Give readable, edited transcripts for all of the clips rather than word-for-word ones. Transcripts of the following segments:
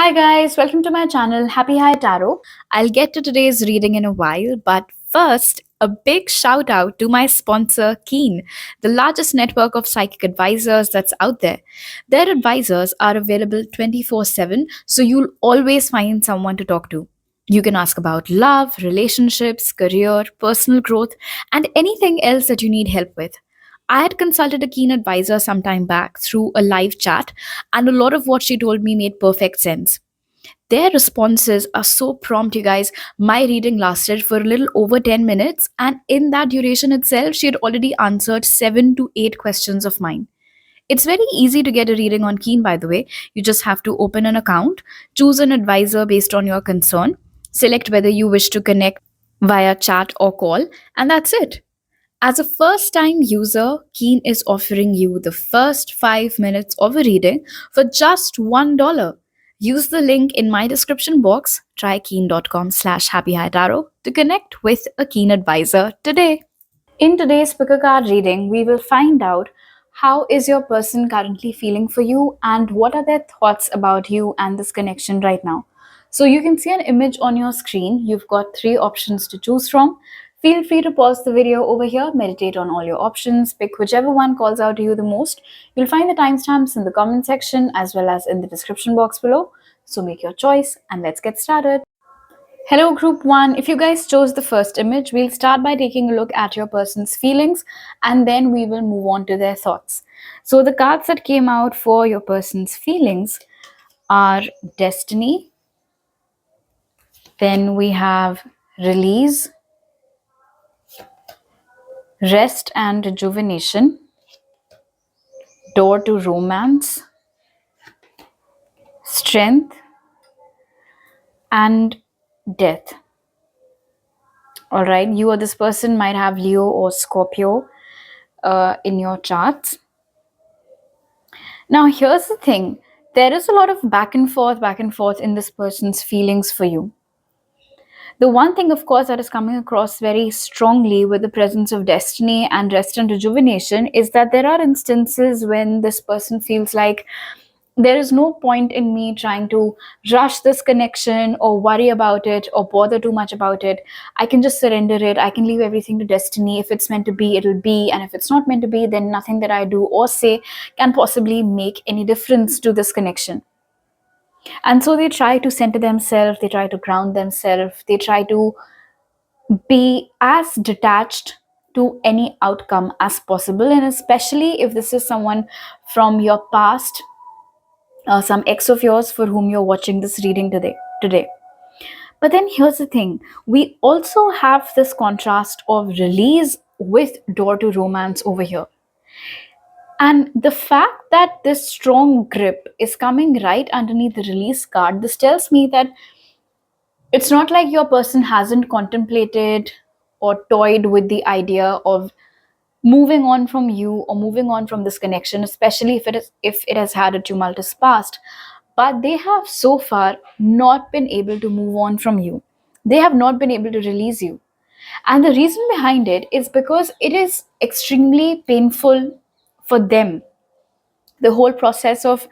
Hi guys, welcome to my channel Happy High Tarot. I'll get to today's reading in a while, but first, a big shout out to my sponsor Keen, the largest network of psychic advisors that's out there. Their advisors are available 24/7, so you'll always find someone to talk to. You can ask about love, relationships, career, personal growth, and anything else that you need help with. I had consulted a keen advisor some time back through a live chat, and a lot of what she told me made perfect sense. Their responses are so prompt, you guys. My reading lasted for a little over 10 minutes, and in that duration itself, she had already answered 7 to 8 questions of mine. It's very easy to get a reading on Keen, by the way. You just have to open an account, choose an advisor based on your concern, select whether you wish to connect via chat or call, and that's it. As a first time user, Keen is offering you the first 5 minutes of a reading for just $1. Use the link in my description box, trykeen.com/happyhightarot to connect with a Keen advisor today. In today's pickacard reading, we will find out how is your person currently feeling for you and what are their thoughts about you and this connection right now. So you can see an image on your screen. You've got 3 options to choose from. Feel free to pause the video over here, meditate on all your options, pick whichever one calls out to you the most. You'll find the timestamps in the comment section as well as in the description box below. So make your choice and let's get started. Hello, Group 1. If you guys chose the first image, we'll start by taking a look at your person's feelings and then we will move on to their thoughts. So, the cards that came out for your person's feelings are Destiny, then we have Release, Rest and Rejuvenation, Door to Romance, Strength, and Death. All right, you or this person might have Leo or Scorpio in your charts. Now, here's the thing, there is a lot of back and forth in this person's feelings for you. The one thing, of course, that is coming across very strongly with the presence of Destiny and Rest and Rejuvenation is that there are instances when this person feels like there is no point in me trying to rush this connection or worry about it or bother too much about it. I can just surrender it. I can leave everything to destiny. If it's meant to be, it'll be. And if it's not meant to be, then nothing that I do or say can possibly make any difference to this connection. And so they try to center themselves, they try to ground themselves, they try to be as detached to any outcome as possible. And especially if this is someone from your past, some ex of yours for whom you're watching this reading today. But then here's the thing, we also have this contrast of Release with Door to Romance over here. And the fact that this strong grip is coming right underneath the Release card, this tells me that it's not like your person hasn't contemplated or toyed with the idea of moving on from you or moving on from this connection, especially if it has had a tumultuous past. But they have so far not been able to move on from you. They have not been able to release you. And the reason behind it is because it is extremely painful for them. The whole process of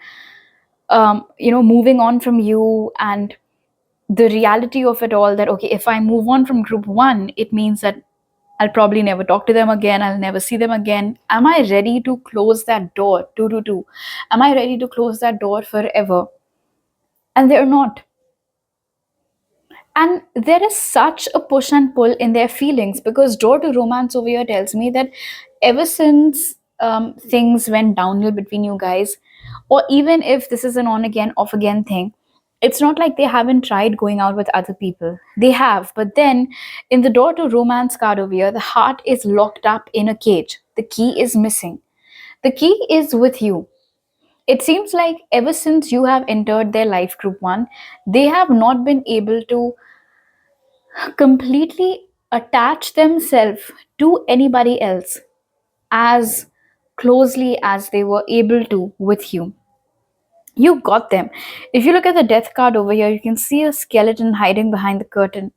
moving on from you and the reality of it all, that okay, if I move on from Group 1, it means that I'll probably never talk to them again, I'll never see them again. Am I ready to close that door? Two. Am I ready to close that door forever? And they're not. And there is such a push and pull in their feelings, because Door to Romance over here tells me that ever since things went downhill between you guys, or even if this is an on again, off again thing, it's not like they haven't tried going out with other people. They have. But then in the Door to Romance card over here, the heart is locked up in a cage. The key is missing. The key is with you. It seems like ever since you have entered their life, Group 1, they have not been able to completely attach themselves to anybody else as closely as they were able to with you. You got them. If you look at the death card over here, you can see a skeleton hiding behind the curtain.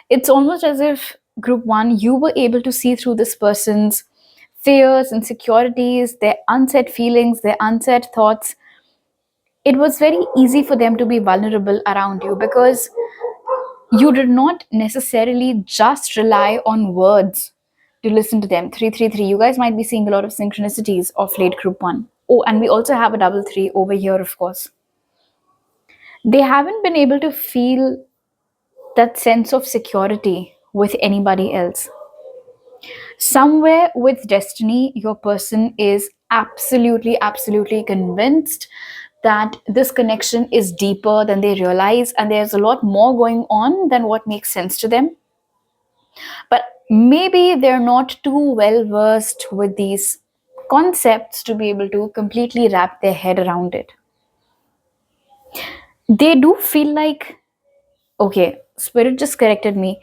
It's almost as if, Group 1, you were able to see through this person's fears, insecurities, their unsaid feelings, their unsaid thoughts. it was very easy for them to be vulnerable around you because you did not necessarily just rely on words to listen to them. 333, you guys might be seeing a lot of synchronicities of late group one. Oh, and we also have a double three over here, of course. They haven't been able to feel that sense of security with anybody else. Somewhere with destiny, your person is absolutely convinced that this connection is deeper than they realize, and there's a lot more going on than what makes sense to them. But maybe they're not too well versed with these concepts to be able to completely wrap their head around it. They do feel like, okay, Spirit just corrected me,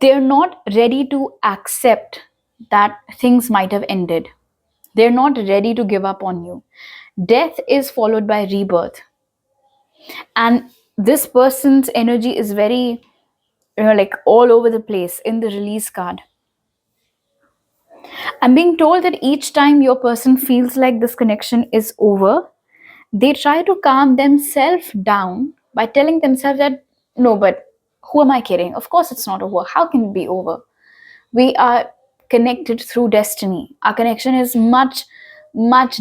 they're not ready to accept that things might have ended. They're not ready to give up on you. Death is followed by rebirth. And this person's energy is very, like all over the place in the release card. I'm being told that each time your person feels like this connection is over, they try to calm themselves down by telling themselves that, no, but who am I kidding? Of course it's not over. How can it be over? We are connected through destiny. Our connection is much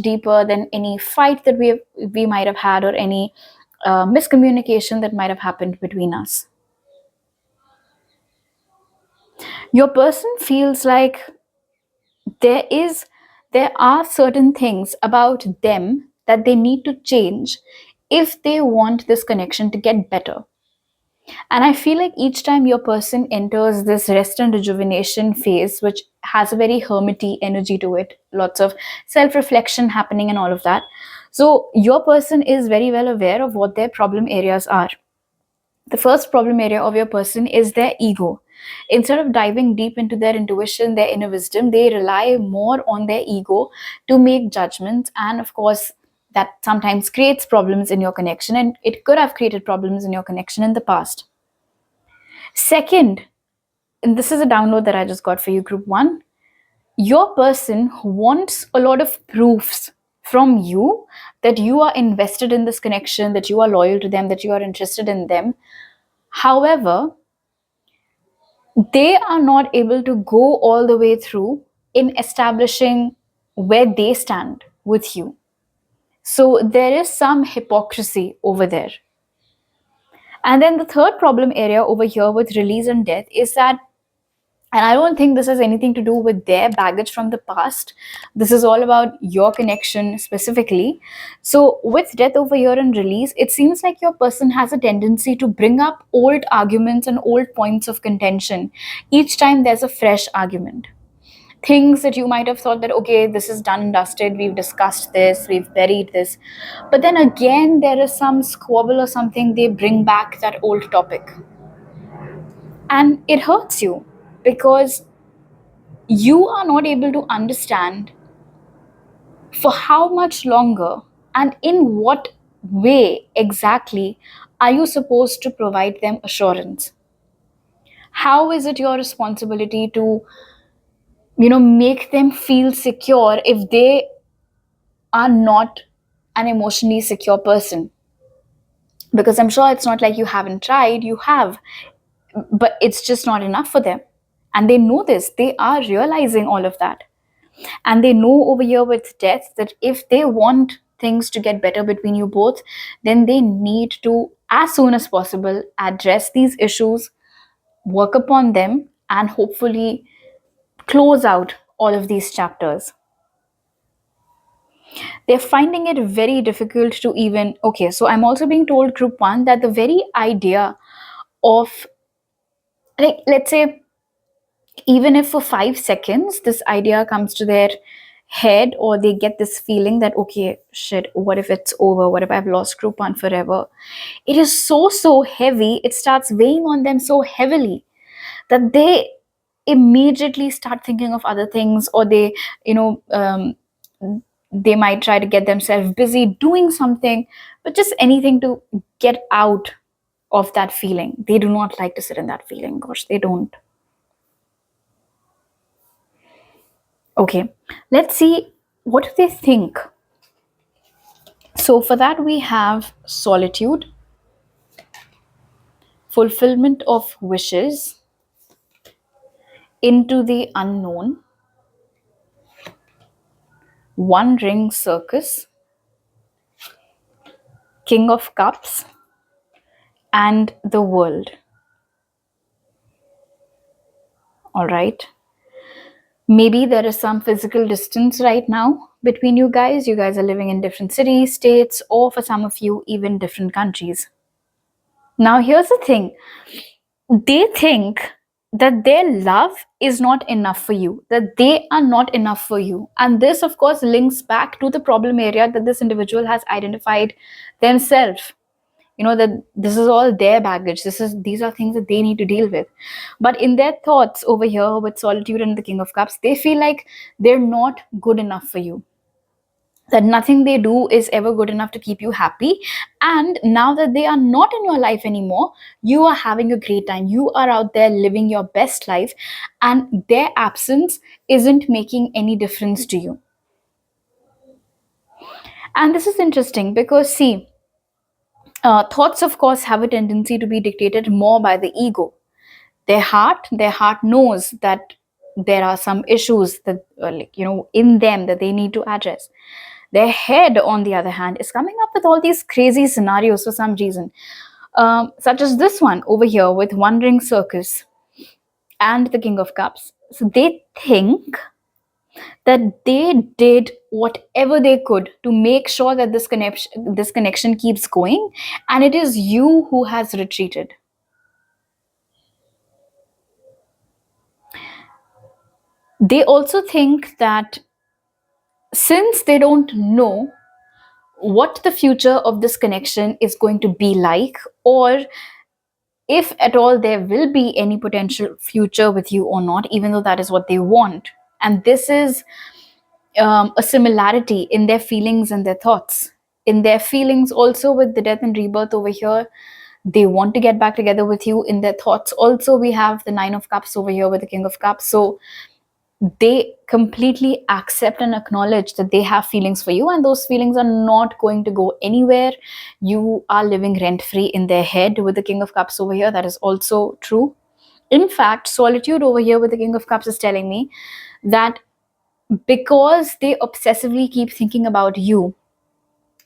deeper than any fight that we might have had, or any miscommunication that might have happened between us. Your person feels like there is there are certain things about them that they need to change if they want this connection to get better. And I feel like each time your person enters this rest and rejuvenation phase, which has a very hermity energy to it, lots of self reflection happening and all of that. So, your person is very well aware of what their problem areas are. The first problem area of your person is their ego. Instead of diving deep into their intuition, their inner wisdom, they rely more on their ego to make judgments. And of course, that sometimes creates problems in your connection, and it could have created problems in your connection in the past. Second, and this is a download that I just got for you, group one, your person wants a lot of proofs from you that you are invested in this connection, that you are loyal to them, that you are interested in them. However, they are not able to go all the way through in establishing where they stand with you. So there is some hypocrisy over there. And then the third problem area over here with release and death is that, and I don't think this has anything to do with their baggage from the past. This is all about your connection specifically. So, with death over here and release, it seems like your person has a tendency to bring up old arguments and old points of contention each time there's a fresh argument. Things that you might have thought that, okay, this is done and dusted, we've discussed this, we've buried this. But then again, there is some squabble or something, they bring back that old topic. And it hurts you because you are not able to understand for how much longer and in what way exactly are you supposed to provide them assurance. How is it your responsibility to make them feel secure if they are not an emotionally secure person? Because I'm sure it's not like you haven't tried, you have, but it's just not enough for them. And they know this, they are realizing all of that. And they know over here with death that if they want things to get better between you both, then they need to, as soon as possible, address these issues, work upon them, and hopefully close out all of these chapters. They're finding it very difficult to even, okay, so I'm also being told, group one, that the very idea of, like, let's say, even if for 5 seconds this idea comes to their head, or they get this feeling that, okay, shit, what if it's over, what if I've lost group one forever, it is so heavy, it starts weighing on them so heavily that they immediately start thinking of other things, or they you know they might try to get themselves busy doing something, but just anything to get out of that feeling. They do not like to sit in that feeling, gosh, they don't. Okay, let's see what do they think. So, for that, we have solitude, fulfillment of wishes, into the unknown, one ring circus, king of cups, and the world. All right. Maybe there is some physical distance right now between you guys. You guys are living in different cities, states, or for some of you, even different countries. Now, here's the thing, they think that their love is not enough for you, that they are not enough for you. And this, of course, links back to the problem area that this individual has identified themselves. You know, that this is all their baggage, these are things that they need to deal with. But in their thoughts over here with solitude and the king of cups, they feel like they're not good enough for you, that nothing they do is ever good enough to keep you happy. And now that they are not in your life anymore, you are having a great time, you are out there living your best life, and their absence isn't making any difference to you. And this is interesting because, see, thoughts, of course, have a tendency to be dictated more by the ego. Their heart knows that there are some issues that, like, in them, that they need to address. Their head, on the other hand, is coming up with all these crazy scenarios for some reason, such as this one over here with Wandering Circus and the King of Cups. So they think that they did whatever they could to make sure that this connection keeps going, and it is you who has retreated. They also think that since they don't know what the future of this connection is going to be like, or if at all there will be any potential future with you or not, even though that is what they want. And this is a similarity in their feelings and their thoughts. In their feelings, also with the death and rebirth over here, they want to get back together with you. In their thoughts, also, we have the Nine of Cups over here with the King of Cups. So they completely accept and acknowledge that they have feelings for you, and those feelings are not going to go anywhere. You are living rent free in their head with the King of Cups over here. That is also true. In fact, solitude over here with the King of Cups is telling me that because they obsessively keep thinking about you,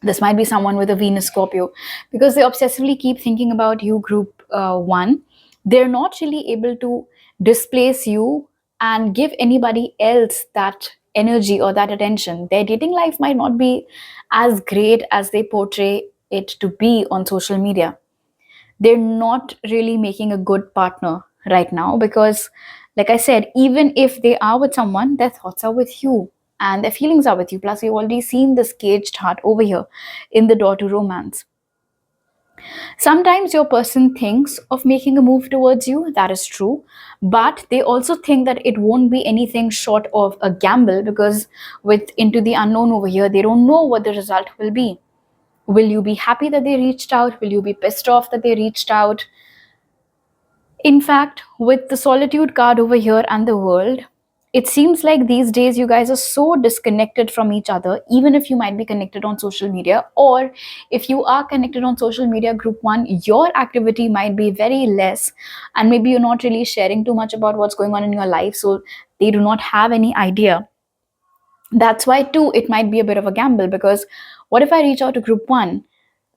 this might be someone with a Venus Scorpio, because they obsessively keep thinking about you, group one, they're not really able to displace you and give anybody else that energy or that attention. Their dating life might not be as great as they portray it to be on social media. They're not really making a good partner right now because, like I said, even if they are with someone, their thoughts are with you and their feelings are with you. Plus, you've already seen this caged heart over here in the door to romance. Sometimes your person thinks of making a move towards you, that is true, but they also think that it won't be anything short of a gamble, because with Into the Unknown over here, they don't know what the result will be. Will you be happy that they reached out? Will you be pissed off that they reached out? In fact, with the Solitude card over here and the World, it seems like these days you guys are so disconnected from each other, even if you might be connected on social media, or if you are connected on social media, group one, your activity might be very less, and maybe you're not really sharing too much about what's going on in your life, so they do not have any idea. That's why, too, it might be a bit of a gamble, because what if I reach out to group one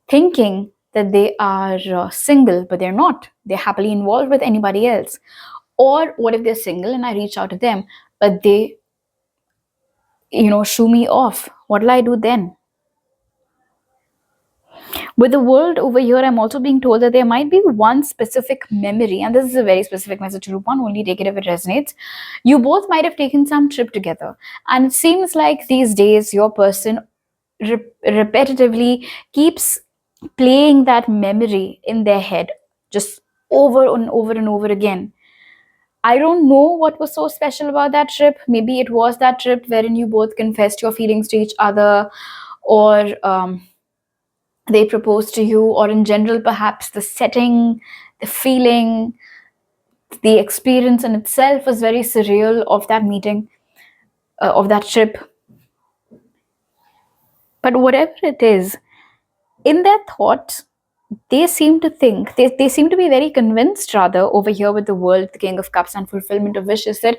thinking that they are single, but they're not? They're happily involved with anybody else. Or what if they're single and I reach out to them, but they, shoo me off? What'll I do then? With the World over here, I'm also being told that there might be one specific memory, and this is a very specific message to Rupan, only take it if it resonates. You both might have taken some trip together, and it seems like these days your person repetitively keeps playing that memory in their head, just over and over and over again. I don't know what was so special about that trip. Maybe it was that trip wherein you both confessed your feelings to each other, or they proposed to you, or in general, perhaps the setting, the feeling, the experience in itself was very surreal of that meeting, of that trip. But whatever it is, in their thoughts, they seem to be very convinced rather over here with the world, the King of Cups and fulfillment of wishes, that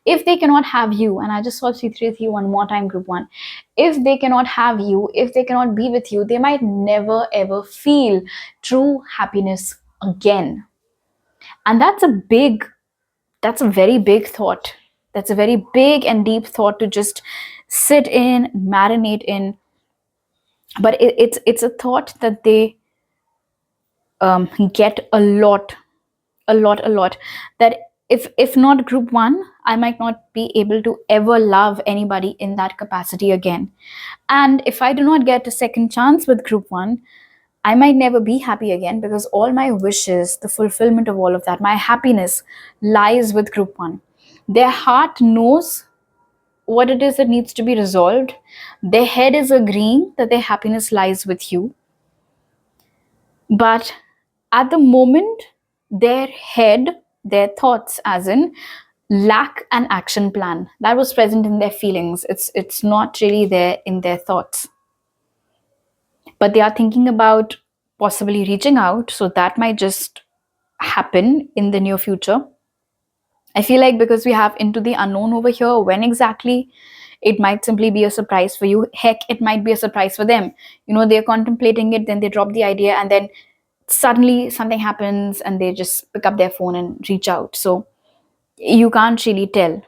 if they cannot have you, and I just saw C3 with you one more time, group one, if they cannot have you, if they cannot be with you, they might never ever feel true happiness again. And that's a very big thought. That's a very big and deep thought to just sit in, marinate in. But it's a thought that they get a lot. That if not group one, I might not be able to ever love anybody in that capacity again. And if I do not get a second chance with group one, I might never be happy again, because all my wishes, the fulfillment of all of that, my happiness lies with group one. Their heart knows what it is that needs to be resolved. Their head is agreeing that their happiness lies with you. But at the moment, their head, their thoughts, as in, lack an action plan that was present in their feelings. It's not really there in their thoughts. But they are thinking about possibly reaching out, so that might just happen in the near future. I feel like because we have into the unknown over here, when exactly, it might simply be a surprise for you. Heck, it might be a surprise for them. They're contemplating it, then they drop the idea, and then suddenly something happens and they just pick up their phone and reach out. So you can't really tell.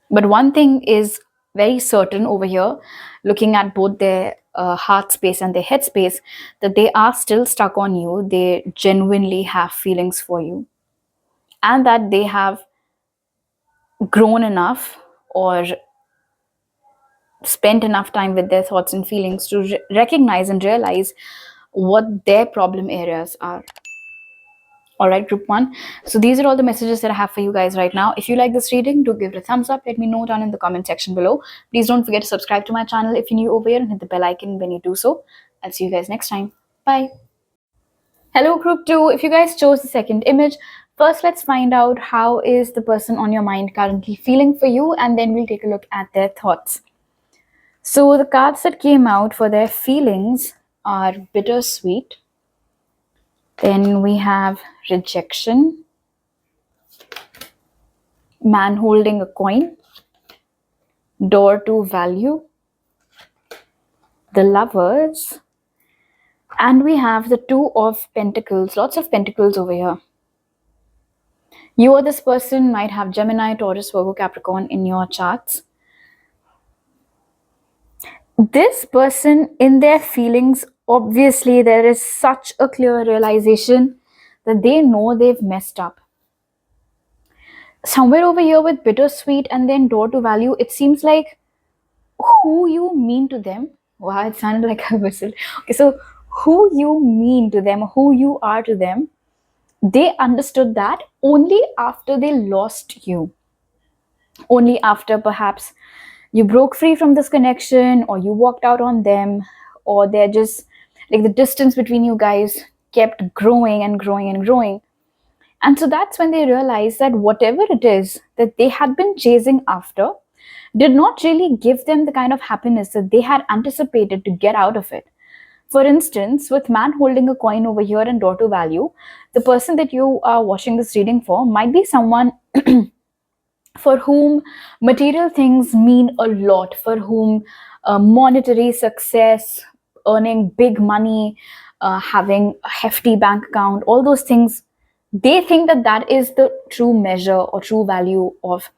But one thing is very certain over here, looking at both their heart space and their head space, that they are still stuck on you. They genuinely have feelings for you, and that they have grown enough or spent enough time with their thoughts and feelings to recognize and realize what their problem areas are. All right, group one. So these are all the messages that I have for you guys right now. If you like this reading, do give it a thumbs up. Let me know down in the comment section below. Please don't forget to subscribe to my channel if you're new over here, and hit the bell icon when you do so. I'll see you guys next time. Bye. Hello, group two. If you guys chose the second image, first let's find out how is the person on your mind currently feeling for you, and then we'll take a look at their thoughts. So the cards that came out for their feelings are bittersweet. Then we have rejection, man holding a coin, door to value, the lovers, and we have the two of pentacles. Lots of pentacles over here. You or this person might have Gemini, Taurus, Virgo, Capricorn in your charts. This person, in their feelings, obviously there is such a clear realization that they know they've messed up. Somewhere over here with bittersweet and then door to value, it seems like who you mean to them. Wow, it sounded like a whistle. Okay, so who you mean to them, who you are to them, they understood that only after they lost you. Only after perhaps you broke free from this connection, or you walked out on them, or they're just like the distance between you guys kept growing and growing and growing. And so that's when they realized that whatever it is that they had been chasing after did not really give them the kind of happiness that they had anticipated to get out of it. For instance, with man holding a coin over here and door to value, the person that you are watching this reading for might be someone for whom material things mean a lot, for whom monetary success, earning big money, having a hefty bank account, all those things, they think that that is the true measure or true value of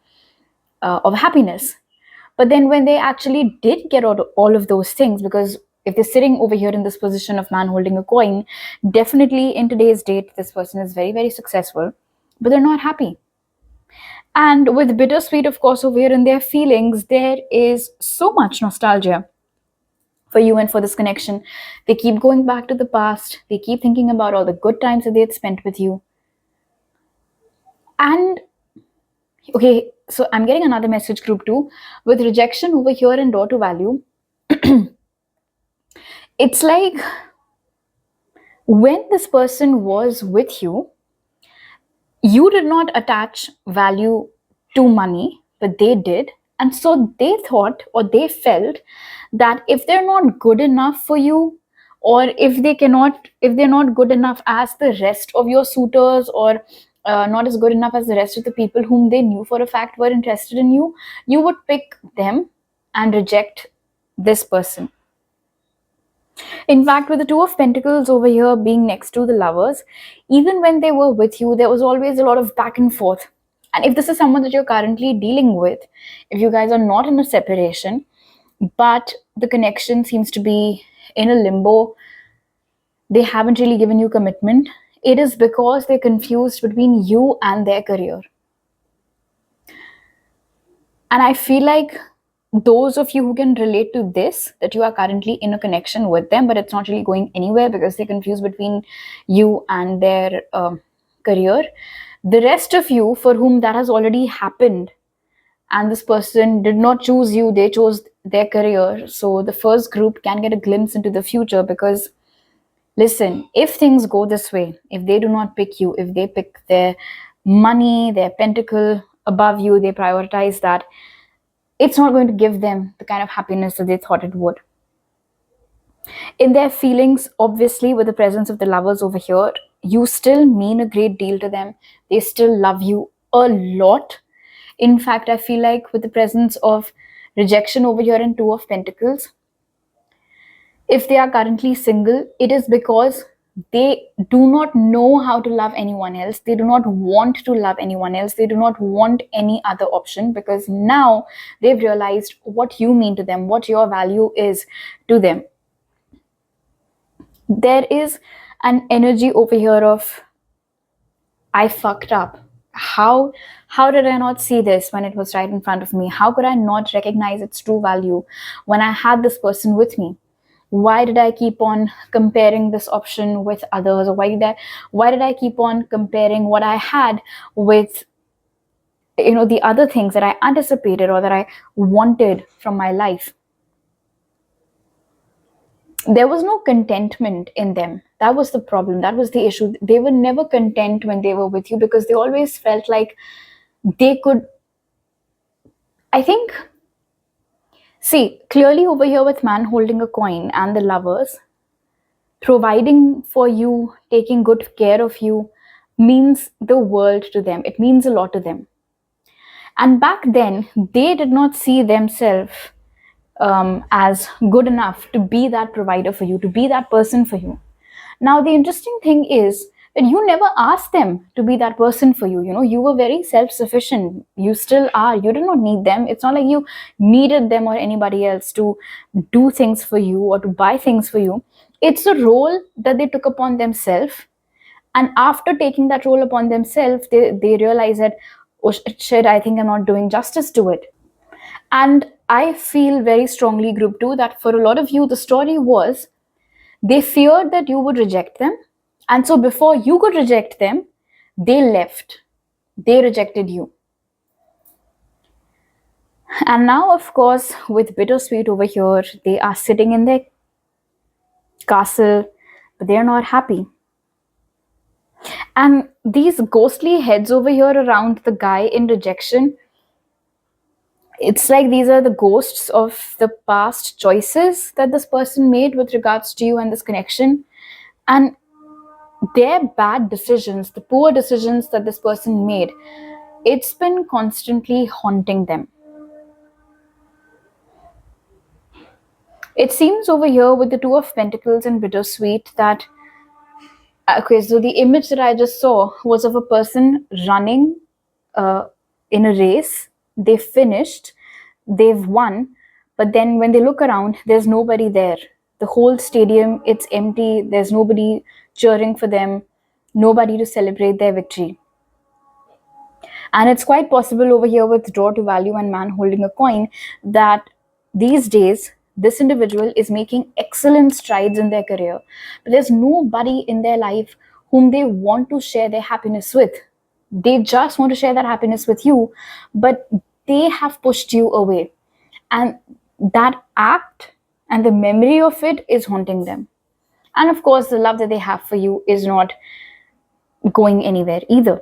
happiness. But then when they actually did get all of those things, because if they're sitting over here in this position of man holding a coin, definitely in today's date, this person is very, very successful, but they're not happy. And with bittersweet, of course, over here in their feelings, there is so much nostalgia for you and for this connection. They keep going back to the past. They keep thinking about all the good times that they had spent with you. And okay, so I'm getting another message, group two, with rejection over here and door to value. It's like when this person was with you, you did not attach value to money, but they did. And so they thought, or they felt, that if they're not good enough for you, or if they're not good enough as the rest of your suitors, or not as good enough as the rest of the people whom they knew for a fact were interested in you, you would pick them and reject this person. In fact, with the Two of Pentacles over here being next to the Lovers, even when they were with you, there was always a lot of back and forth. And if this is someone that you're currently dealing with, if you guys are not in a separation, but the connection seems to be in a limbo, they haven't really given you commitment, it is because they're confused between you and their career. And I feel like those of you who can relate to this, that you are currently in a connection with them, but it's not really going anywhere because they're confused between you and their career. The rest of you for whom that has already happened, and this person did not choose you, they chose their career. So the first group can get a glimpse into the future, because listen, if things go this way, if they do not pick you, if they pick their money, their pentacle above you, they prioritize that, it's not going to give them the kind of happiness that they thought it would. In their feelings, obviously, with the presence of the Lovers over here, you still mean a great deal to them. They still love you a lot. In fact, I feel like with the presence of rejection over here in Two of Pentacles, if they are currently single, it is because they do not know how to love anyone else. They do not want to love anyone else. They do not want any other option, because now they've realized what you mean to them, what your value is to them. There is an energy over here of, I fucked up. How did I not see this when it was right in front of me? How could I not recognize its true value when I had this person with me? Why did I keep on comparing this option with others? Or why did I keep on comparing what I had with the other things that I anticipated or that I wanted from my life? There was no contentment in them. That was the problem. That was the issue. They were never content when they were with you, because they always felt like they could, I think, see, clearly over here with man holding a coin and the Lovers, providing for you, taking good care of you, means the world to them. It means a lot to them. And back then, they did not see themselves as good enough to be that provider for you, to be that person for you. Now, the interesting thing is that you never asked them to be that person for you. You were very self sufficient. You still are. You did not need them. It's not like you needed them or anybody else to do things for you or to buy things for you. It's a role that they took upon themselves. And after taking that role upon themselves, they realize that, oh shit, I think I'm not doing justice to it. And I feel very strongly, group two, that for a lot of you, the story was they feared that you would reject them. And so before you could reject them, they left. They rejected you. And now, of course, with bittersweet over here, they are sitting in their castle, but they're not happy. And these ghostly heads over here around the guy in rejection, it's like these are the ghosts of the past choices that this person made with regards to you and this connection. And their bad decisions, the poor decisions that this person made, it's been constantly haunting them. It seems over here with the Two of Pentacles and bittersweet that, okay, so the image that I just saw was of a person running in a race. They finished, they've won, but then when they look around, there's nobody there. The whole stadium, it's empty. There's nobody cheering for them, nobody to celebrate their victory. And it's quite possible over here with draw to value and man holding a coin that these days this individual is making excellent strides in their career, but there's nobody in their life whom they want to share their happiness with. They just want to share that happiness with you, but they have pushed you away. And that act and the memory of it is haunting them. And of course, the love that they have for you is not going anywhere either.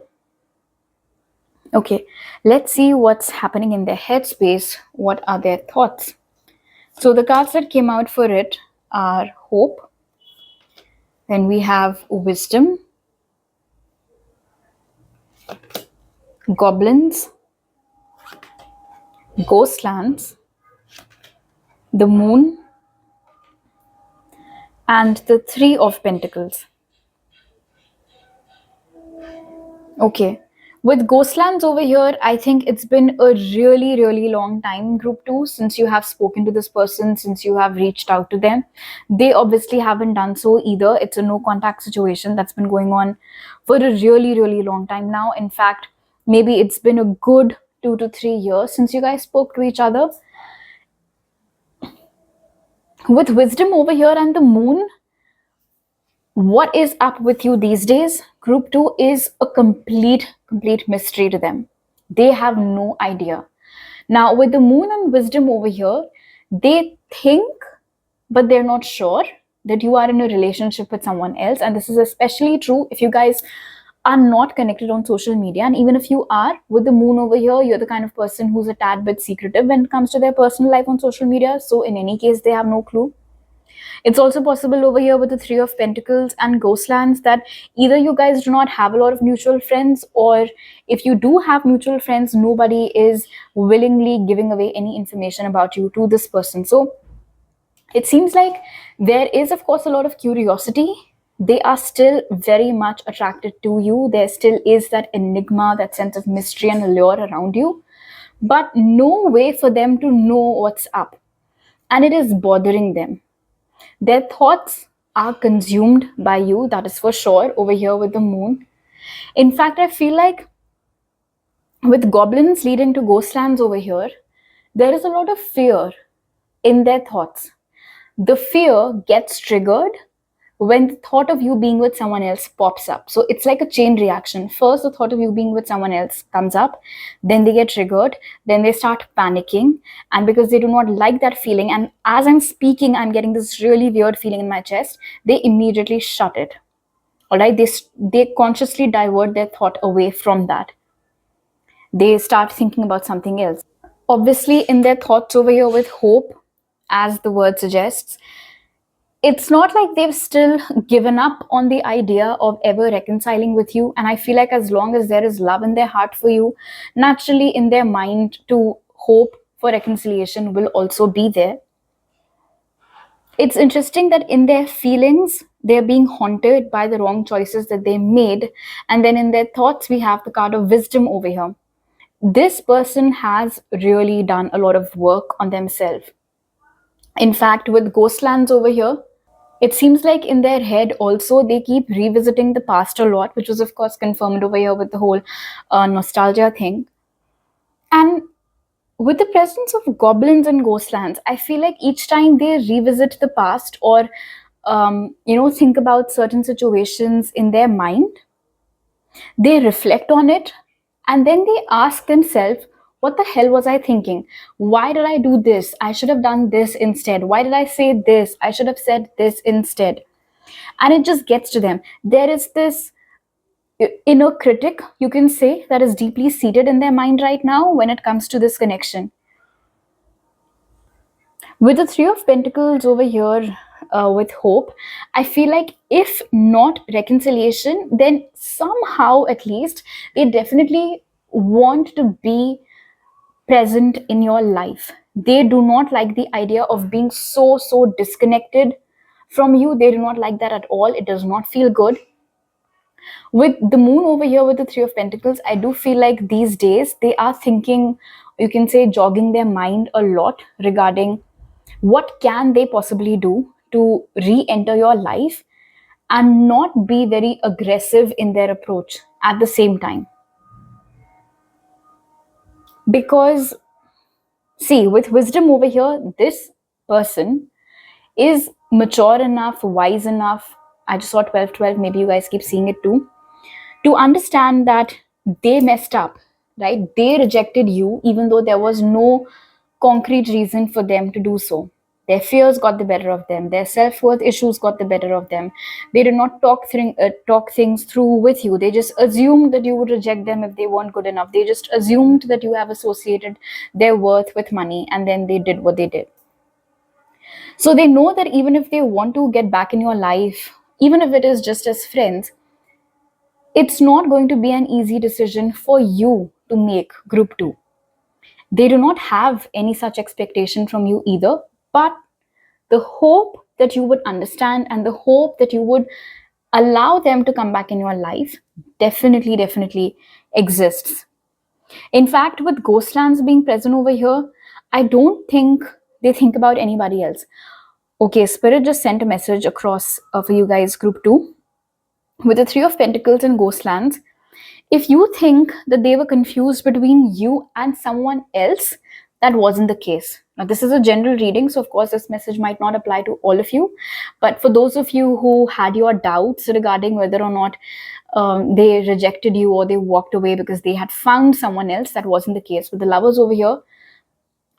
Okay, let's see what's happening in their headspace. What are their thoughts? So the cards that came out for it are hope, then we have wisdom, goblins, ghostlands, the moon, and the three of pentacles. Okay. With Ghostlands over here, I think it's been a really, really long time, group two, since you have spoken to this person, since you have reached out to them. They obviously haven't done so either. It's a no contact situation that's been going on for a really, really long time now. In fact, maybe it's been a good 2 to 3 years since you guys spoke to each other. With wisdom over here and the moon, what is up with you these days? Group 2 is a complete mystery to them. They have no idea. Now, with the moon and wisdom over here, they think, but they're not sure that you are in a relationship with someone else. And this is especially true if you guys are not connected on social media. And even if you are, with the moon over here, you're the kind of person who's a tad bit secretive when it comes to their personal life on social media. So, in any case, they have no clue. It's also possible over here with the Three of Pentacles and Ghostlands that either you guys do not have a lot of mutual friends, or if you do have mutual friends, nobody is willingly giving away any information about you to this person. So it seems like there is, of course, a lot of curiosity. They are still very much attracted to you. There still is that enigma, that sense of mystery and allure around you, but no way for them to know what's up. And it is bothering them. Their thoughts are consumed by you, that is for sure, over here with the moon. In fact, I feel like with goblins leading to ghostlands over here, there is a lot of fear in their thoughts. The fear gets triggered when the thought of you being with someone else pops up. So it's like a chain reaction. First, the thought of you being with someone else comes up, then they get triggered, then they start panicking. And because they do not like that feeling, and as I'm speaking, I'm getting this really weird feeling in my chest, they immediately shut it. All right, they consciously divert their thought away from that. They start thinking about something else. Obviously, in their thoughts over here with hope, as the word suggests, it's not like they've still given up on the idea of ever reconciling with you. And I feel like as long as there is love in their heart for you, naturally in their mind to hope for reconciliation will also be there. It's interesting that in their feelings, they're being haunted by the wrong choices that they made. And then in their thoughts, we have the card of wisdom over here. This person has really done a lot of work on themselves. In fact, with Ghostlands over here, it seems like in their head also they keep revisiting the past a lot, which was of course confirmed over here with the whole nostalgia thing. And with the presence of goblins and ghostlands, I feel like each time they revisit the past or think about certain situations in their mind, they reflect on it and then they ask themselves, what the hell was I thinking? Why did I do this? I should have done this instead. Why did I say this? I should have said this instead. And it just gets to them. There is this inner critic, you can say, that is deeply seated in their mind right now when it comes to this connection. With the Three of Pentacles over here, with hope, I feel like if not reconciliation, then somehow at least they definitely want to be present in your life. They do not like the idea of being so disconnected from you. They do not like that at all. It does not feel good. With the moon over here with the Three of Pentacles, I do feel like these days they are thinking, you can say, jogging their mind a lot regarding what can they possibly do to re-enter your life and not be very aggressive in their approach at the same time. Because see, with wisdom over here, this person is mature enough, wise enough. I just saw 1212, maybe you guys keep seeing it too, to understand that they messed up, right? They rejected you, even though there was no concrete reason for them to do so. Their fears got the better of them. Their self-worth issues got the better of them. They did not talk things through with you. They just assumed that you would reject them if they weren't good enough. They just assumed that you have associated their worth with money, and then they did what they did. So they know that even if they want to get back in your life, even if it is just as friends, it's not going to be an easy decision for you to make, group 2. They do not have any such expectation from you either, but the hope that you would understand and the hope that you would allow them to come back in your life definitely exists. In fact, with ghostlands being present over here, I don't think they think about anybody else. Okay, Spirit just sent a message across for you guys, group 2, with the Three of Pentacles and ghostlands. If you think that they were confused between you and someone else, that wasn't the case. Now, this is a general reading, so of course, this message might not apply to all of you. But for those of you who had your doubts regarding whether or not they rejected you or they walked away because they had found someone else, that wasn't the case. With the lovers over here,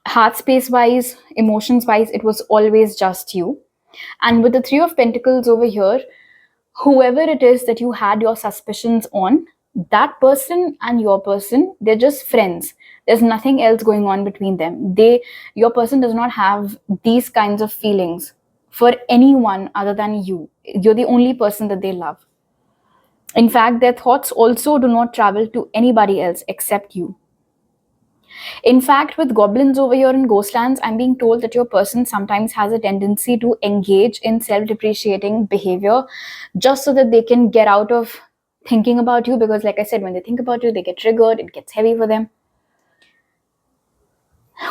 heart space wise, emotions wise, it was always just you. And with the Three of Pentacles over here, whoever it is that you had your suspicions on, that person and your person, they're just friends. There's nothing else going on between them. Your person does not have these kinds of feelings for anyone other than you. You're the only person that they love. In fact, their thoughts also do not travel to anybody else except you. In fact, with goblins over here in Ghostlands, I'm being told that your person sometimes has a tendency to engage in self-depreciating behavior just so that they can get out of thinking about you. Because, like I said, when they think about you, they get triggered, it gets heavy for them.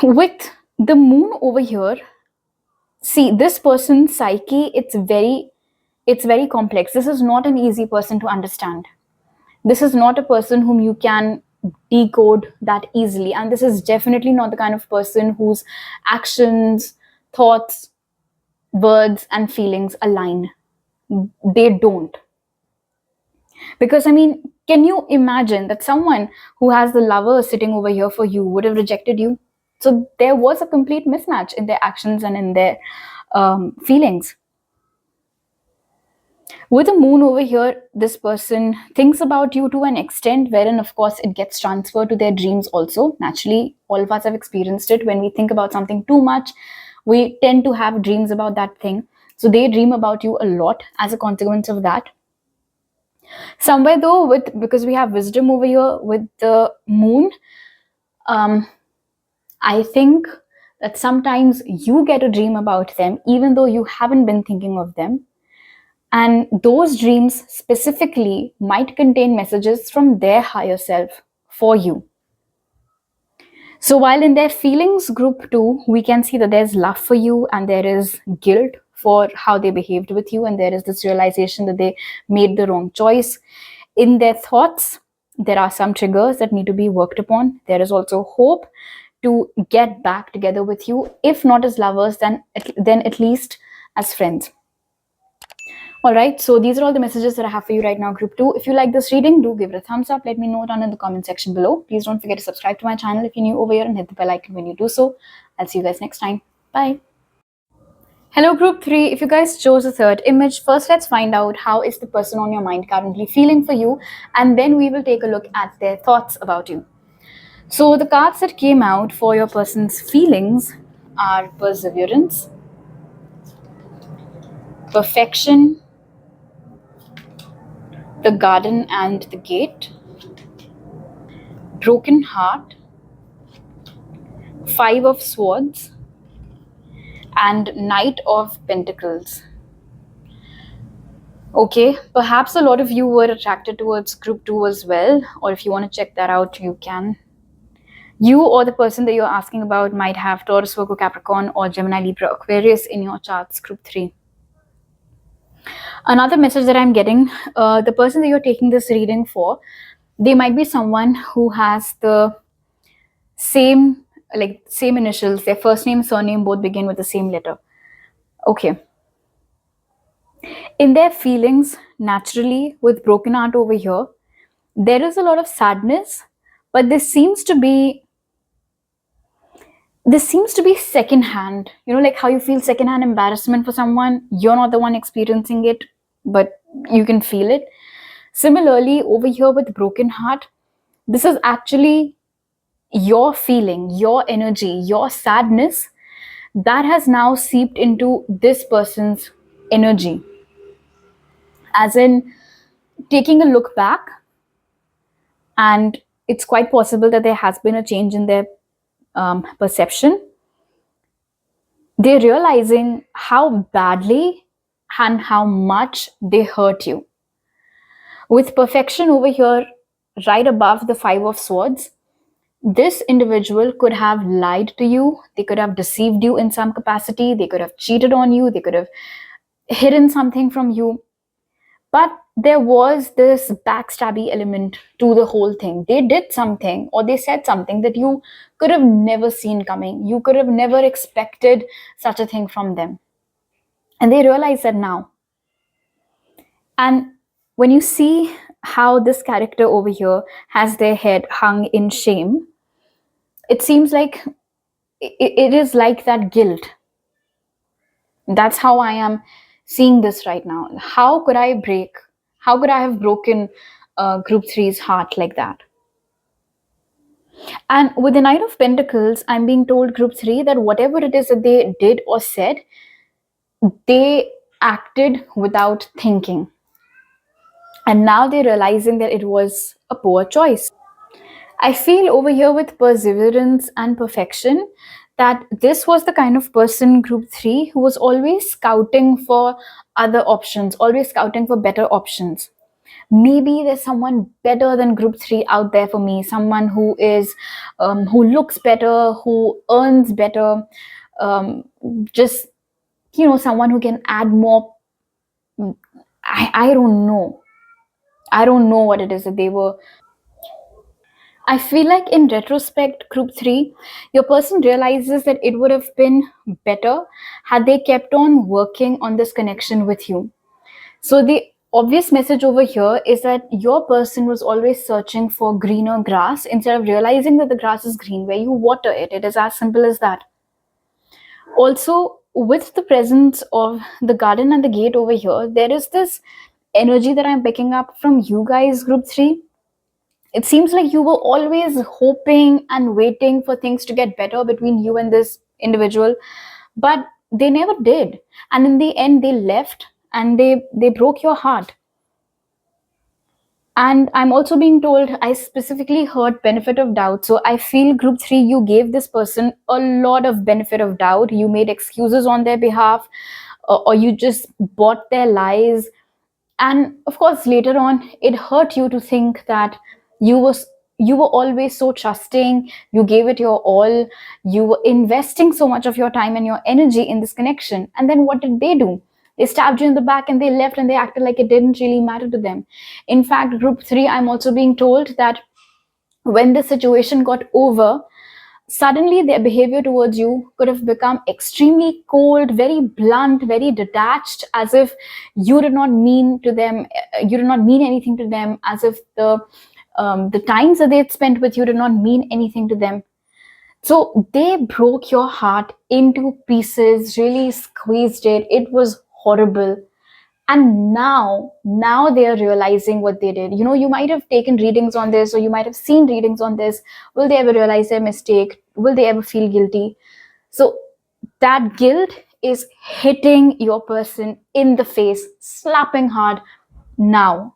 With the moon over here, see, this person's psyche, it's very complex. This is not an easy person to understand. This is not a person whom you can decode that easily, and this is definitely not the kind of person whose actions, thoughts, words and feelings align. They don't. Because I mean, can you imagine that someone who has the lover sitting over here for you would have rejected you? So there was a complete mismatch in their actions and in their feelings. With the moon over here, this person thinks about you to an extent wherein, of course, it gets transferred to their dreams also. Naturally, all of us have experienced it. When we think about something too much, we tend to have dreams about that thing. So they dream about you a lot as a consequence of that. Somewhere though, because we have wisdom over here with the moon, I think that sometimes you get a dream about them even though you haven't been thinking of them. And those dreams specifically might contain messages from their higher self for you. So while in their feelings group 2, we can see that there's love for you and there is guilt for how they behaved with you, and there is this realization that they made the wrong choice. In their thoughts, there are some triggers that need to be worked upon. There is also hope to get back together with you, if not as lovers, then at least as friends. All right, so these are all the messages that I have for you right now, group 2. If you like this reading, do give it a thumbs up. Let me know down in the comment section below. Please don't forget to subscribe to my channel if you're new over here and hit the bell icon when you do so. I'll see you guys next time. Bye. Hello, group 3. If you guys chose the third image, first let's find out how is the person on your mind currently feeling for you, and then we will take a look at their thoughts about you. So the cards that came out for your person's feelings are perseverance, perfection, the garden and the gate, broken heart, Five of Swords, and Knight of Pentacles. Okay, perhaps a lot of you were attracted towards group 2 as well, or if you want to check that out, you can. You or the person that you're asking about might have Taurus, Virgo, Capricorn, or Gemini, Libra, Aquarius in your charts, group 3. Another message that I'm getting, the person that you're taking this reading for, they might be someone who has the same initials. Their first name, surname both begin with the same letter. Okay. In their feelings, naturally, with broken heart over here, there is a lot of sadness, but there seems to be this seems to be secondhand. Like how you feel secondhand embarrassment for someone, you're not the one experiencing it, but you can feel it. Similarly, over here with broken heart, this is actually your feeling, your energy, your sadness that has now seeped into this person's energy. As in, taking a look back, and it's quite possible that there has been a change in their perception. They're realizing how badly and how much they hurt you. With perfection over here, right above the Five of Swords, this individual could have lied to you, they could have deceived you in some capacity, they could have cheated on you, they could have hidden something from you. But there was this backstabby element to the whole thing. They did something or they said something that you could have never seen coming. You could have never expected such a thing from them. And they realize that now. And when you see how this character over here has their head hung in shame, it seems like it is like that guilt. That's how I am seeing this right now. How could I break? How could I have broken Group Three's heart like that? And with the Knight of Pentacles, I'm being told Group Three that whatever it is that they did or said, they acted without thinking. And now they're realizing that it was a poor choice. I feel over here with perseverance and perfection that this was the kind of person, Group 3, who was always scouting for other options, always scouting for better options. Maybe there's someone better than Group 3 out there for me, someone who looks better, who earns better, um, just, someone who can add more. I don't know. I don't know what it is that they were. I feel like in retrospect, Group 3, your person realizes that it would have been better had they kept on working on this connection with you. So, the obvious message over here is that your person was always searching for greener grass instead of realizing that the grass is green where you water it. It is as simple as that. Also, with the presence of the garden and the gate over here, there is this energy that I'm picking up from you guys, Group 3. It seems like you were always hoping and waiting for things to get better between you and this individual, but they never did. And in the end, they left and they broke your heart. And I'm also being told, I specifically heard benefit of doubt. So I feel Group 3, you gave this person a lot of benefit of doubt. You made excuses on their behalf, or you just bought their lies. And of course, later on, it hurt you to think that you was you were always so trusting, you gave it your all, you were investing so much of your time and your energy in this connection. And then what did they do? They stabbed you in the back and they left and they acted like it didn't really matter to them. In fact, Group 3, I'm also being told that when the situation got over, suddenly their behavior towards you could have become extremely cold, very blunt, very detached, as if you did not mean to them, you did not mean anything to them, as if the times that they had spent with you did not mean anything to them. So they broke your heart into pieces, really squeezed it. It was horrible. And now they are realizing what they did. You might have taken readings on this, or you might have seen readings on this. Will they ever realize their mistake? Will they ever feel guilty? So that guilt is hitting your person in the face, slapping hard now.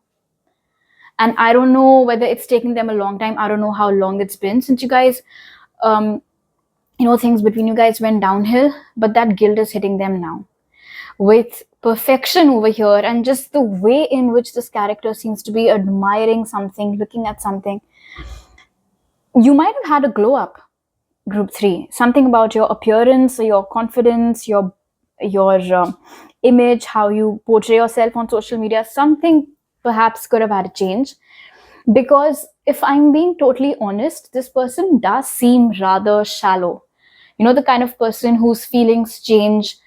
And I don't know whether it's taking them a long time. I don't know how long it's been since you guys um things between you guys went downhill, but that guilt is hitting them now with perfection over here, and just the way in which this character seems to be admiring something, looking at something. You might have had a glow up, Group 3. Something about your appearance, or your confidence, your image, how you portray yourself on social media. Something perhaps could have had a change. Because if I'm being totally honest, this person does seem rather shallow. The kind of person whose feelings change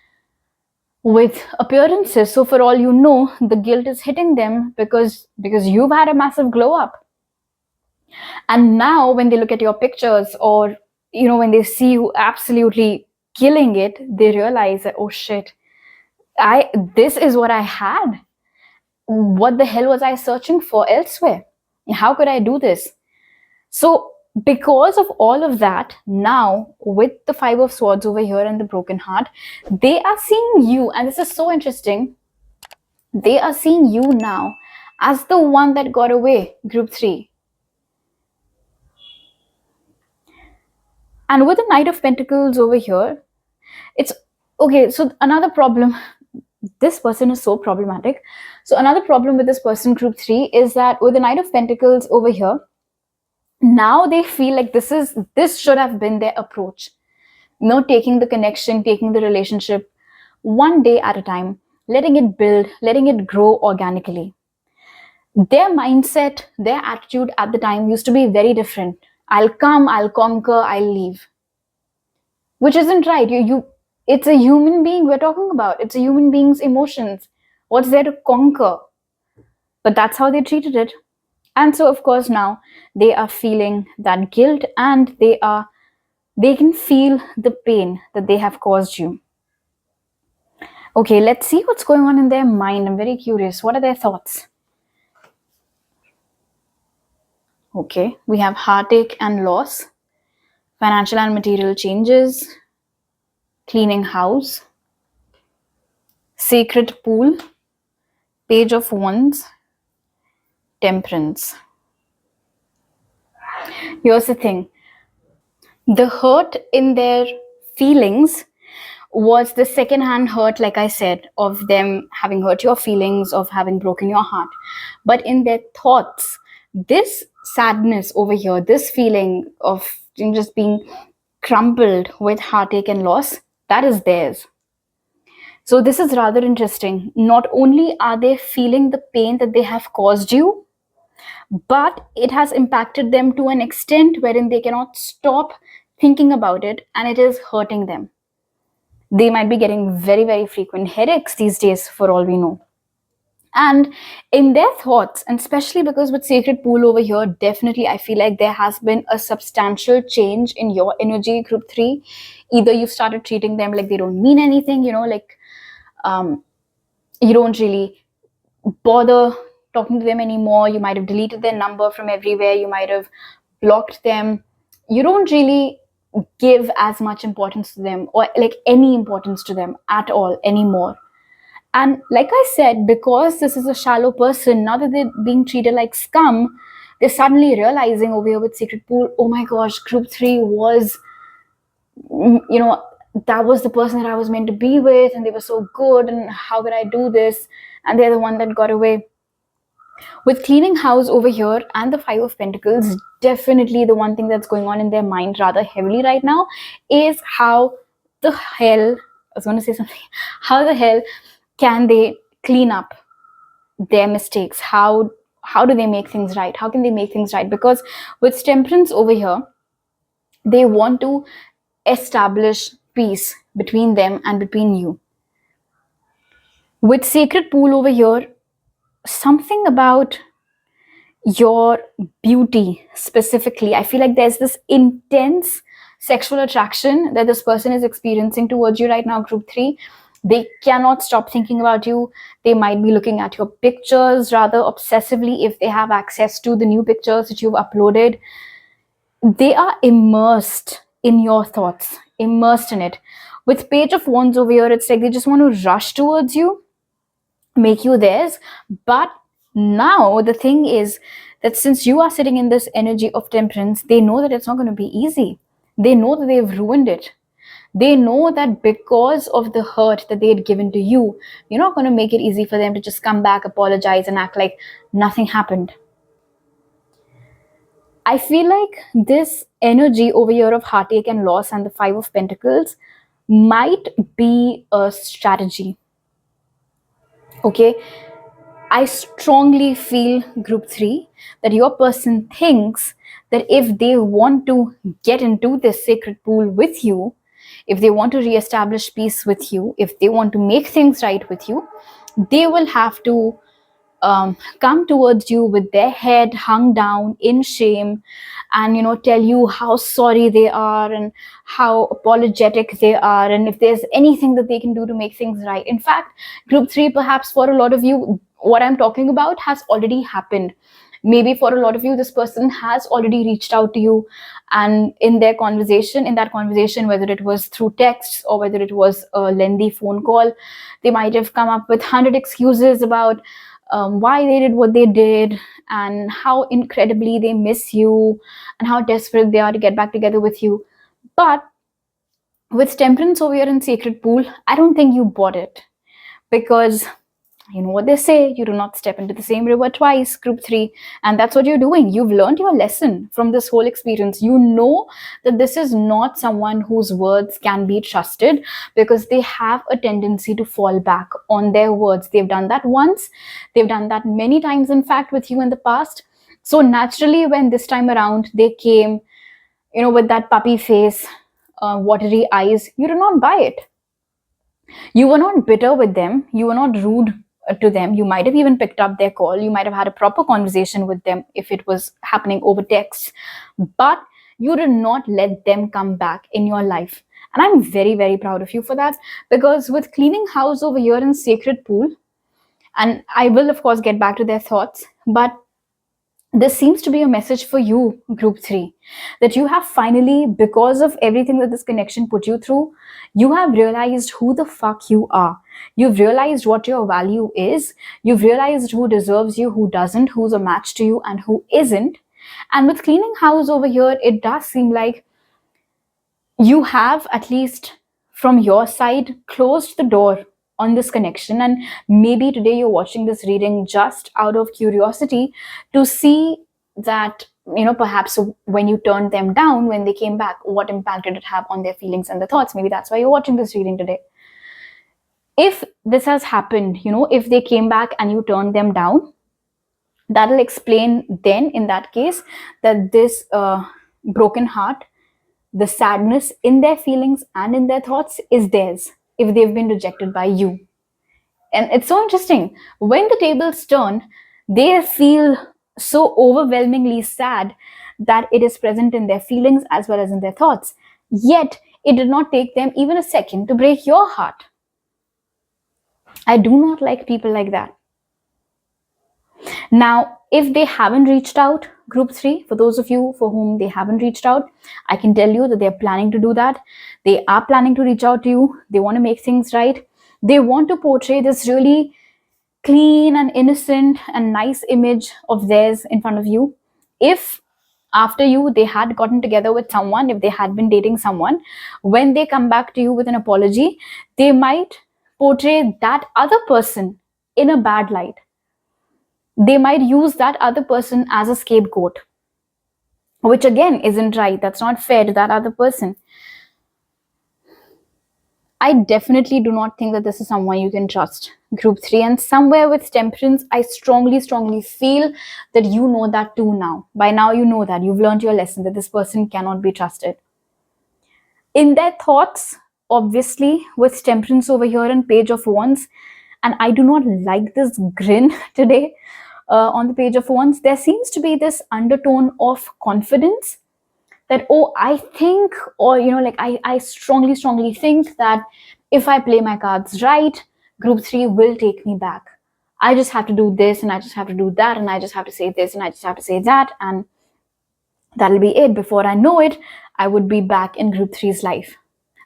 with appearances. So for all you know, the guilt is hitting them because you've had a massive glow up. And now when they look at your pictures, or when they see you absolutely killing it, they realize that, oh shit, I this is what I had. What the hell was I searching for elsewhere? How could I do this? So, because of all of that, now with the Five of Swords over here and the Broken Heart, they are seeing you, and this is so interesting. They are seeing you now as the one that got away, group 3. And with the Knight of Pentacles over here, it's okay. So, another problem, this person is so problematic. So, another problem with this person, group 3, is that with the Knight of Pentacles over here, now they feel like this should have been their approach. Taking the connection, taking the relationship one day at a time, letting it build, letting it grow organically. Their mindset, their attitude at the time used to be very different. I'll come, I'll conquer, I'll leave. Which isn't right. It's a human being we're talking about. It's a human being's emotions. What's there to conquer? But that's how they treated it. And so of course now they are feeling that guilt, and they can feel the pain that they have caused you. Okay, let's see what's going on in their mind. I'm very curious. What are their thoughts? Okay, we have heartache and loss, financial and material changes, cleaning house, sacred pool, page of wands, temperance. Here's the thing. The hurt in their feelings was the second-hand hurt, like I said, of them having hurt your feelings, of having broken your heart. But in their thoughts, this sadness over here, this feeling of just being crumpled with heartache and loss, that is theirs. So this is rather interesting. Not only are they feeling the pain that they have caused you, but it has impacted them to an extent wherein they cannot stop thinking about it, and it is hurting them. They might be getting very, very frequent headaches these days, for all we know. And in their thoughts, and especially because with Sacred Pool over here, definitely I feel like there has been a substantial change in your energy, group 3. Either you've started treating them like they don't mean anything, like you don't really bother talking to them anymore. You might have deleted their number from everywhere. You might have blocked them. You don't really give as much importance to them, or like any importance to them at all anymore. And like I said, because this is a shallow person, now that they're being treated like scum, they're suddenly realizing over here with Secret Pool, oh my gosh, group 3 was, that was the person that I was meant to be with, and they were so good, and how could I do this? And they're the one that got away. With cleaning house over here and the Five of Pentacles, definitely the one thing that's going on in their mind rather heavily right now is how the hell, how the hell can they clean up their mistakes? How do they make things right? How can they make things right? Because with Temperance over here, they want to establish peace between them and between you. With Sacred Pool over here, something about your beauty specifically, I feel like there's this intense sexual attraction that this person is experiencing towards you right now, group 3. They cannot stop thinking about you. They might be looking at your pictures rather obsessively if they have access to the new pictures that you've uploaded. They are immersed in your thoughts, immersed in it. With Page of Wands over here, it's like they just want to rush towards you, make you theirs. But now the thing is that since you are sitting in this energy of Temperance, they know that it's not going to be easy. They know that they've ruined it. They know that because of the hurt that they had given to you, you're not going to make it easy for them to just come back, apologize, and act like nothing happened. I feel like this energy over here of heartache and loss and the Five of Pentacles might be a strategy. Okay? I strongly feel, group 3, that your person thinks that if they want to get into this sacred pool with you, if they want to reestablish peace with you, if they want to make things right with you, they will have to come towards you with their head hung down in shame, and tell you how sorry they are and how apologetic they are, and if there's anything that they can do to make things right. In fact, group 3, perhaps for a lot of you, what I'm talking about has already happened. Maybe for a lot of you, this person has already reached out to you, and in that conversation, whether it was through texts or whether it was a lengthy phone call, they might have come up with 100 excuses about why they did what they did, and how incredibly they miss you, and how desperate they are to get back together with you. But with Temperance over here in Sacred Pool, I don't think you bought it, because you know what they say, you do not step into the same river twice, group 3. And that's what you're doing. You've learned your lesson from this whole experience. You know that this is not someone whose words can be trusted, because they have a tendency to fall back on their words. They've done that once, they've done that many times, in fact, with you in the past. So naturally, when this time around they came, with that puppy face, watery eyes, you do not buy it. You were not bitter with them. You were not rude to them. You might have even picked up their call. You might have had a proper conversation with them if it was happening over text. But you did not let them come back in your life. And I'm very, very proud of you for that. Because with cleaning house over here in Sacred Pool, and I will, of course, get back to their thoughts, but this seems to be a message for you, group 3, that you have finally, because of everything that this connection put you through, you have realized who the fuck you are. You've realized what your value is. You've realized who deserves you, who doesn't, who's a match to you, and who isn't. And with cleaning house over here, it does seem like you have, at least from your side, closed the door on this connection. And maybe today you're watching this reading just out of curiosity to see that, perhaps when you turned them down, when they came back, what impact did it have on their feelings and their thoughts. Maybe that's why you're watching this reading today. If this has happened, if they came back and you turned them down, that'll explain then, in that case, that this broken heart, the sadness in their feelings and in their thoughts, is theirs if they've been rejected by you. And it's so interesting. When the tables turn, they feel so overwhelmingly sad that it is present in their feelings as well as in their thoughts. Yet, it did not take them even a second to break your heart. I do not like people like that. Now, if they haven't reached out, group 3, for those of you for whom they haven't reached out, I can tell you that they're planning to do that. They are planning to reach out to you. They want to make things right. They want to portray this really clean and innocent and nice image of theirs in front of you. If after you they had gotten together with someone, if they had been dating someone, when they come back to you with an apology, they might portray that other person in a bad light. They might use that other person as a scapegoat, which again isn't right. That's not fair to that other person. I definitely do not think that this is someone you can trust, group 3. And somewhere with Temperance, I strongly, strongly feel that you know that too now. By now, you know that. You've learned your lesson that this person cannot be trusted. In their thoughts, obviously, with Temperance over here and Page of Wands, and I do not like this grin today on the Page of Wands, there seems to be this undertone of confidence that, oh, I think, or, I strongly, strongly think that if I play my cards right, group 3 will take me back. I just have to do this, and I just have to do that, and I just have to say this, and I just have to say that, and that'll be it. Before I know it, I would be back in group 3's life.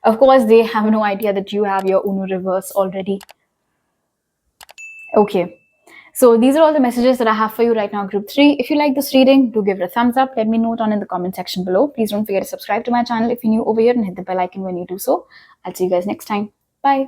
Of course, they have no idea that you have your Uno reverse already. Okay. So these are all the messages that I have for you right now, group 3. If you like this reading, do give it a thumbs up. Let me know down in the comment section below. Please don't forget to subscribe to my channel if you're new over here, and hit the bell icon when you do so. I'll see you guys next time. Bye.